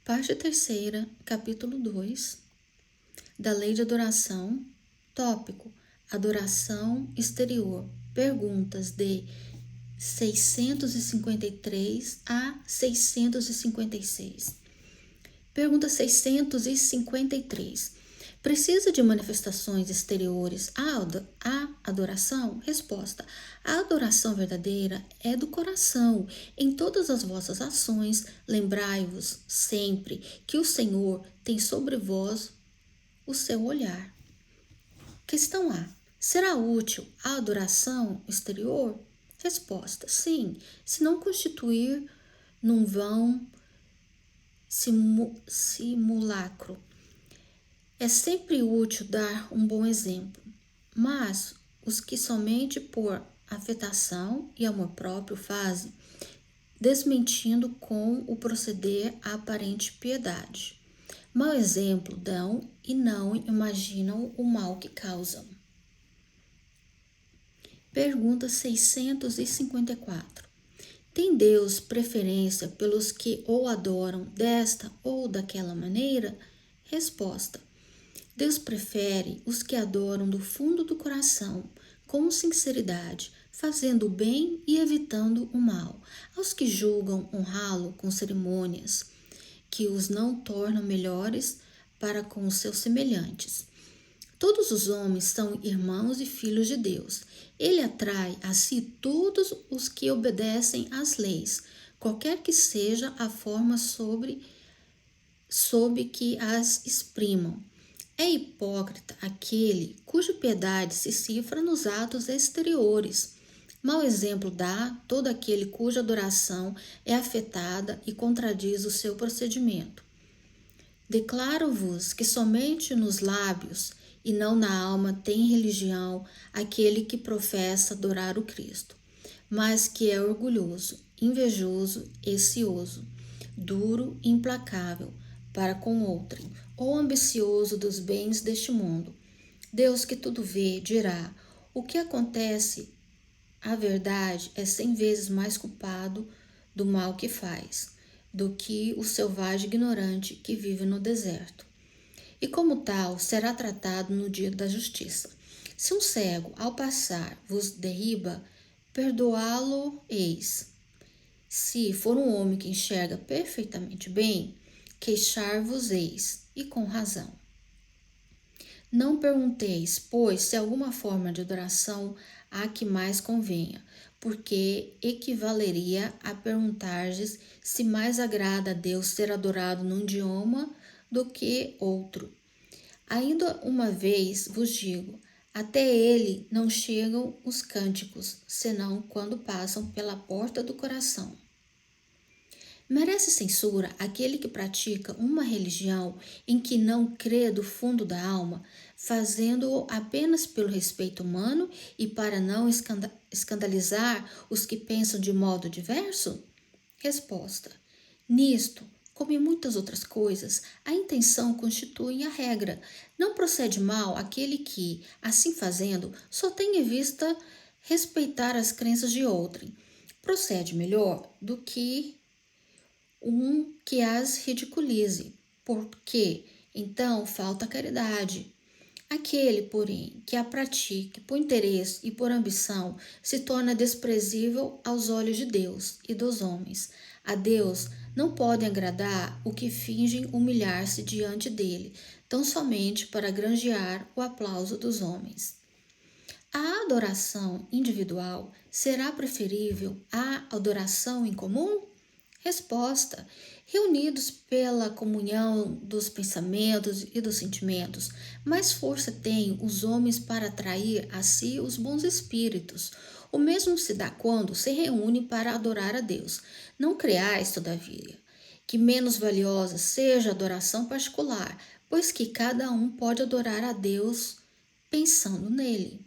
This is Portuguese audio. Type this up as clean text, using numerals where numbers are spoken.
Parte terceira, capítulo 2, da Lei de Adoração, tópico, Adoração Exterior, perguntas de 653 a 656. Pergunta 653. Precisa de manifestações exteriores à adoração? Resposta. A adoração verdadeira é do coração. Em todas as vossas ações, lembrai-vos sempre que o Senhor tem sobre vós o seu olhar. Questão A. Será útil a adoração exterior? Resposta. Sim, se não constituir num vão simulacro. É sempre útil dar um bom exemplo, mas os que somente por afetação e amor próprio fazem, desmentindo com o proceder a aparente piedade. Mau exemplo dão e não imaginam o mal que causam. Pergunta 654. Tem Deus preferência pelos que o adoram desta ou daquela maneira? Resposta. Deus prefere os que adoram do fundo do coração, com sinceridade, fazendo o bem e evitando o mal, aos que julgam honrá-lo com cerimônias, que os não tornam melhores para com os seus semelhantes. Todos os homens são irmãos e filhos de Deus. Ele atrai a si todos os que obedecem às leis, qualquer que seja a forma sob que as exprimam. É hipócrita aquele cuja piedade se cifra nos atos exteriores. Mau exemplo dá todo aquele cuja adoração é afetada e contradiz o seu procedimento. Declaro-vos que somente nos lábios e não na alma tem religião aquele que professa adorar o Cristo, mas que é orgulhoso, invejoso e cioso, duro e implacável para com outrem, ou ambicioso dos bens deste mundo. Deus que tudo vê dirá: o que acontece, a verdade é 100 vezes mais culpado do mal que faz, do que o selvagem ignorante que vive no deserto. E como tal, será tratado no dia da justiça. Se um cego, ao passar, vos derriba, perdoá-lo-eis. Se for um homem que enxerga perfeitamente bem, queixar-vos-eis, e com razão. Não pergunteis, pois, se alguma forma de adoração há que mais convenha, porque equivaleria a perguntar-lhes se mais agrada a Deus ser adorado num idioma do que outro. Ainda uma vez vos digo, até ele não chegam os cânticos, senão quando passam pela porta do coração. Merece censura aquele que pratica uma religião em que não crê do fundo da alma, fazendo-o apenas pelo respeito humano e para não escandalizar os que pensam de modo diverso? Resposta. Nisto, como em muitas outras coisas, a intenção constitui a regra. Não procede mal aquele que, assim fazendo, só tem em vista respeitar as crenças de outrem. Procede melhor do que um que as ridiculize, porque então falta caridade. Aquele, porém, que a pratique por interesse e por ambição se torna desprezível aos olhos de Deus e dos homens. A Deus não podem agradar o que fingem humilhar-se diante dele, tão somente para granjear o aplauso dos homens. A adoração individual será preferível à adoração em comum? Resposta: reunidos pela comunhão dos pensamentos e dos sentimentos, mais força têm os homens para atrair a si os bons espíritos. O mesmo se dá quando se reúnem para adorar a Deus. Não creais, todavia, que menos valiosa seja a adoração particular, pois que cada um pode adorar a Deus pensando nele.